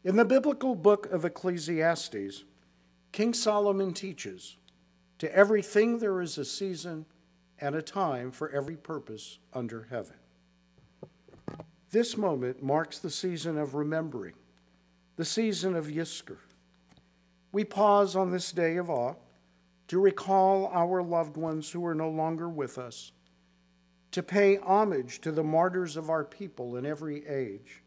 In the biblical book of Ecclesiastes, King Solomon teaches, "To everything there is a season and a time for every purpose under heaven." This moment marks the season of remembering, the season of Yizkor. We pause on this day of awe to recall our loved ones who are no longer with us, to pay homage to the martyrs of our people in every age,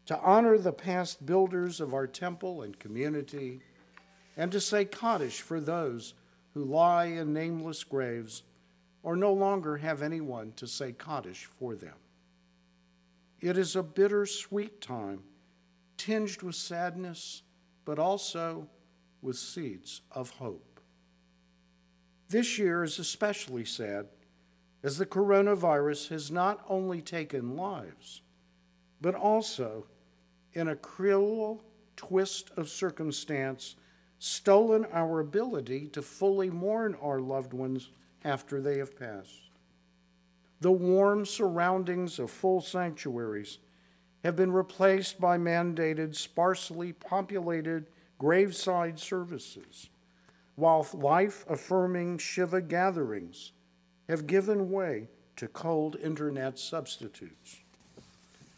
to honor the past builders of our temple and community, and to say Kaddish for those who lie in nameless graves or no longer have anyone to say Kaddish for them. It is a bittersweet time, tinged with sadness, but also with seeds of hope. This year is especially sad, as the coronavirus has not only taken lives, but also, in a cruel twist of circumstance, stolen our ability to fully mourn our loved ones after they have passed. The warm surroundings of full sanctuaries have been replaced by mandated, sparsely populated graveside services, while life-affirming Shiva gatherings have given way to cold internet substitutes.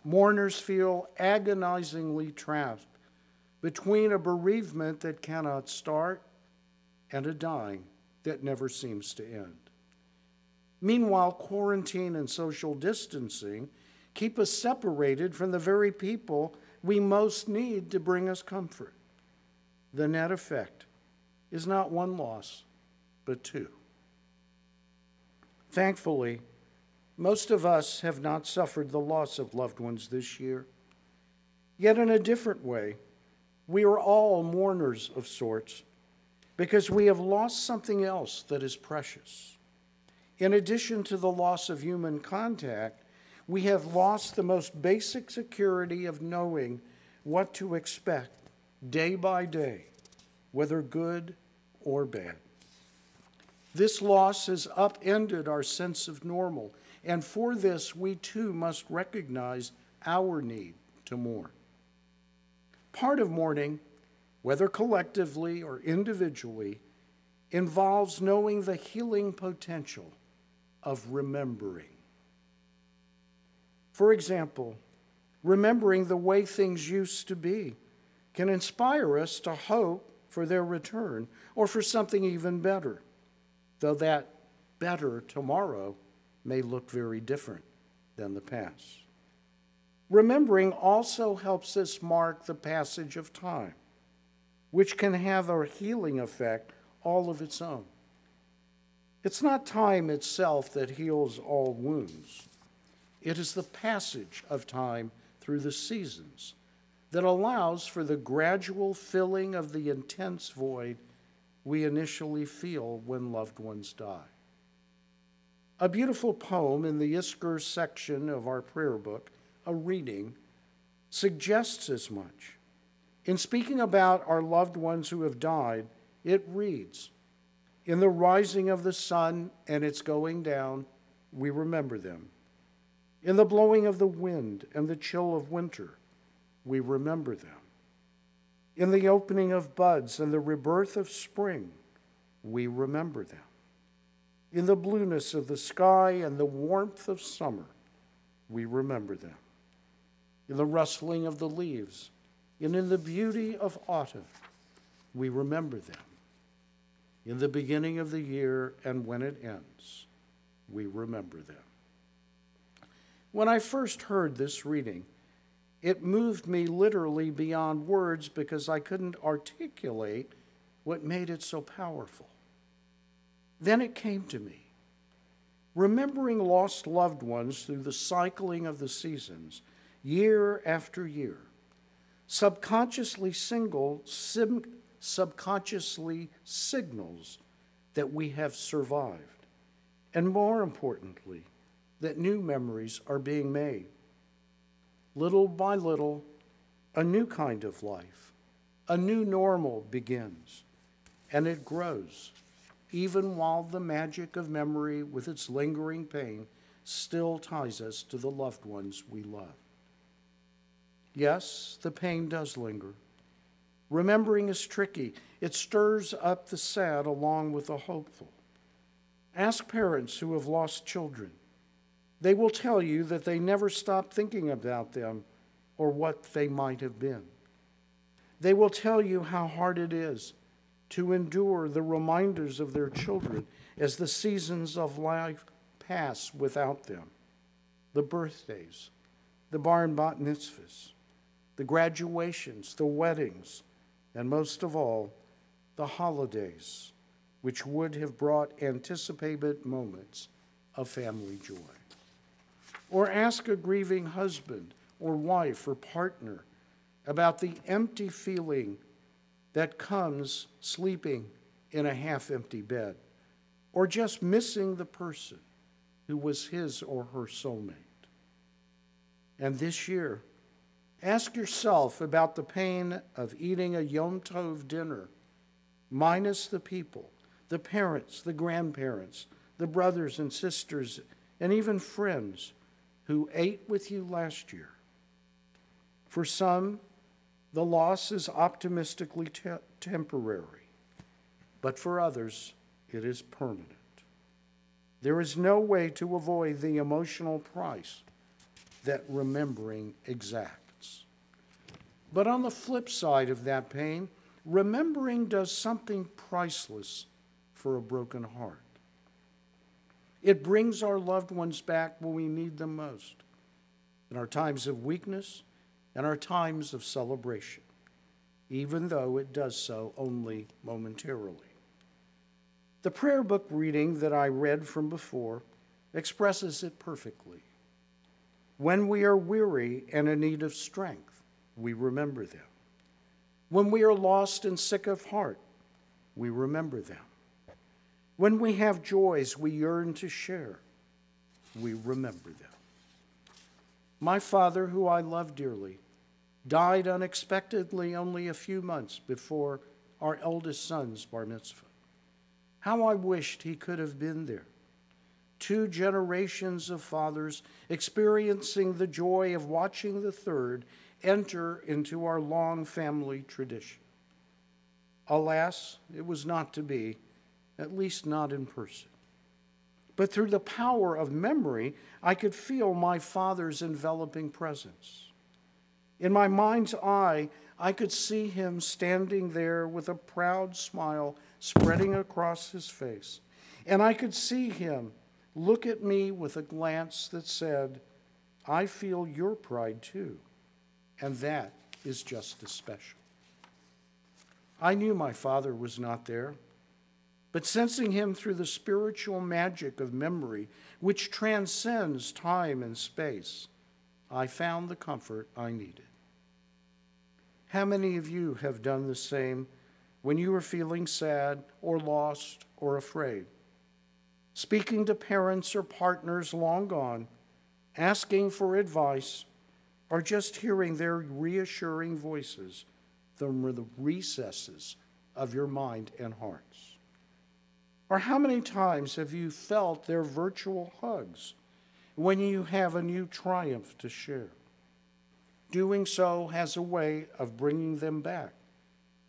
Mourners feel agonizingly trapped between a bereavement that cannot start and a dying that never seems to end. Meanwhile, quarantine and social distancing keep us separated from the very people we most need to bring us comfort. The net effect is not one loss, but two. Thankfully, most of us have not suffered the loss of loved ones this year. Yet in a different way, we are all mourners of sorts because we have lost something else that is precious. In addition to the loss of human contact, we have lost the most basic security of knowing what to expect day by day, whether good or bad. This loss has upended our sense of normal, and for this we too must recognize our need to mourn. Part of mourning, whether collectively or individually, involves knowing the healing potential of remembering. For example, remembering the way things used to be can inspire us to hope for their return or for something even better, though that better tomorrow may look very different than the past. Remembering also helps us mark the passage of time, which can have a healing effect all of its own. It's not time itself that heals all wounds. It is the passage of time through the seasons that allows for the gradual filling of the intense void we initially feel when loved ones die. A beautiful poem in the Yizkor section of our prayer book, a reading, suggests as much. In speaking about our loved ones who have died, it reads, "In the rising of the sun and its going down, we remember them. In the blowing of the wind and the chill of winter, we remember them. In the opening of buds and the rebirth of spring, we remember them. In the blueness of the sky and the warmth of summer, we remember them. In the rustling of the leaves and in the beauty of autumn, we remember them. In the beginning of the year and when it ends, we remember them." When I first heard this reading, it moved me literally beyond words because I couldn't articulate what made it so powerful. Then it came to me. Remembering lost loved ones through the cycling of the seasons, year after year, subconsciously signals that we have survived, and more importantly, that new memories are being made. Little by little, a new kind of life, a new normal begins, and it grows, even while the magic of memory with its lingering pain still ties us to the loved ones we love. Yes, the pain does linger. Remembering is tricky. It stirs up the sad along with the hopeful. Ask parents who have lost children. They will tell you that they never stop thinking about them or what they might have been. They will tell you how hard it is to endure the reminders of their children as the seasons of life pass without them. The birthdays, the bar and bat mitzvahs, the graduations, the weddings, and most of all, the holidays, which would have brought anticipated moments of family joy. Or ask a grieving husband or wife or partner about the empty feeling that comes sleeping in a half-empty bed, or just missing the person who was his or her soulmate. And this year, ask yourself about the pain of eating a Yom Tov dinner, minus the people, the parents, the grandparents, the brothers and sisters, and even friends who ate with you last year. For some, the loss is optimistically temporary, but for others, it is permanent. There is no way to avoid the emotional price that remembering exacts. But on the flip side of that pain, remembering does something priceless for a broken heart. It brings our loved ones back when we need them most, in our times of weakness and our times of celebration, even though it does so only momentarily. The prayer book reading that I read from before expresses it perfectly. When we are weary and in need of strength, we remember them. When we are lost and sick of heart, we remember them. When we have joys we yearn to share, we remember them. My father, who I love dearly, died unexpectedly only a few months before our eldest son's bar mitzvah. How I wished he could have been there. 2 generations of fathers experiencing the joy of watching the third enter into our long family tradition. Alas, it was not to be, at least not in person. But through the power of memory, I could feel my father's enveloping presence. In my mind's eye, I could see him standing there with a proud smile spreading across his face. And I could see him look at me with a glance that said, I feel your pride too, and that is just as special. I knew my father was not there, but sensing him through the spiritual magic of memory, which transcends time and space, I found the comfort I needed. How many of you have done the same when you were feeling sad or lost or afraid? Speaking to parents or partners long gone, asking for advice, or just hearing their reassuring voices from the recesses of your mind and hearts. Or how many times have you felt their virtual hugs when you have a new triumph to share? Doing so has a way of bringing them back,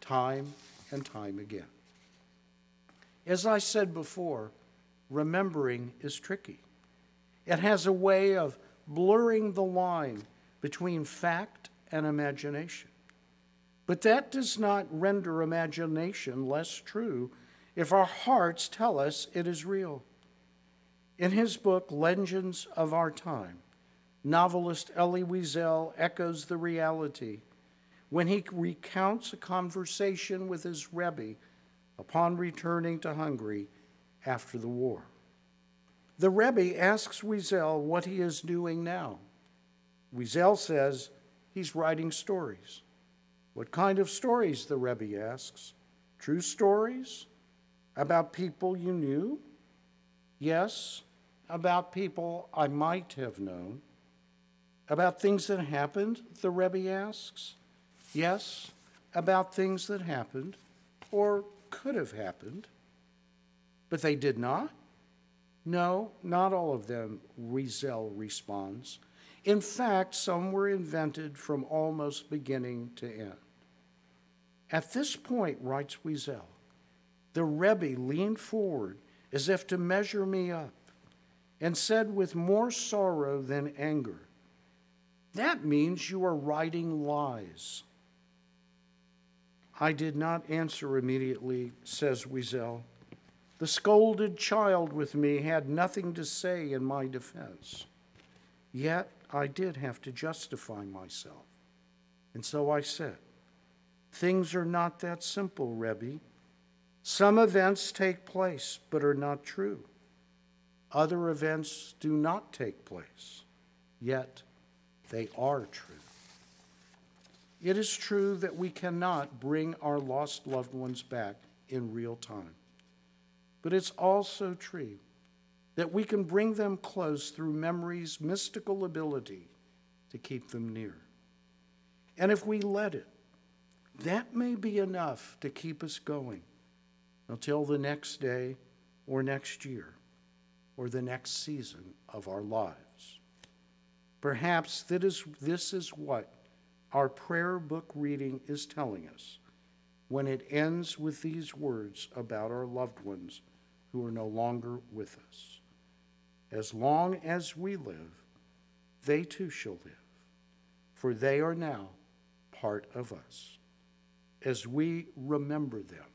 time and time again. As I said before, remembering is tricky. It has a way of blurring the line between fact and imagination. But that does not render imagination less true if our hearts tell us it is real. In his book, Legends of Our Time, novelist Elie Wiesel echoes the reality when he recounts a conversation with his Rabbi upon returning to Hungary after the war. The Rebbe asks Wiesel what he is doing now. Wiesel says he's writing stories. What kind of stories, the Rebbe asks? True stories? About people you knew? Yes, about people I might have known. About things that happened, the Rebbe asks? Yes, about things that happened or could have happened. But they did not? No, not all of them, Wiesel responds. In fact, some were invented from almost beginning to end. At this point, writes Wiesel, the Rebbe leaned forward as if to measure me up and said with more sorrow than anger, "That means you are writing lies." I did not answer immediately, says Wiesel. The scolded child with me had nothing to say in my defense. Yet I did have to justify myself. And so I said, "Things are not that simple, Rebbe. Some events take place but are not true. Other events do not take place, yet they are true. It is true that we cannot bring our lost loved ones back in real time. But it's also true that we can bring them close through memory's mystical ability to keep them near. And if we let it, that may be enough to keep us going until the next day or next year or the next season of our lives. Perhaps this is what our prayer book reading is telling us when it ends with these words about our loved ones who are no longer with us. As long as we live, they too shall live, for they are now part of us. As we remember them,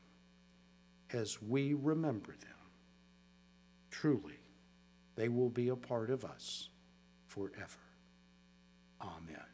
truly, they will be a part of us forever. Amen.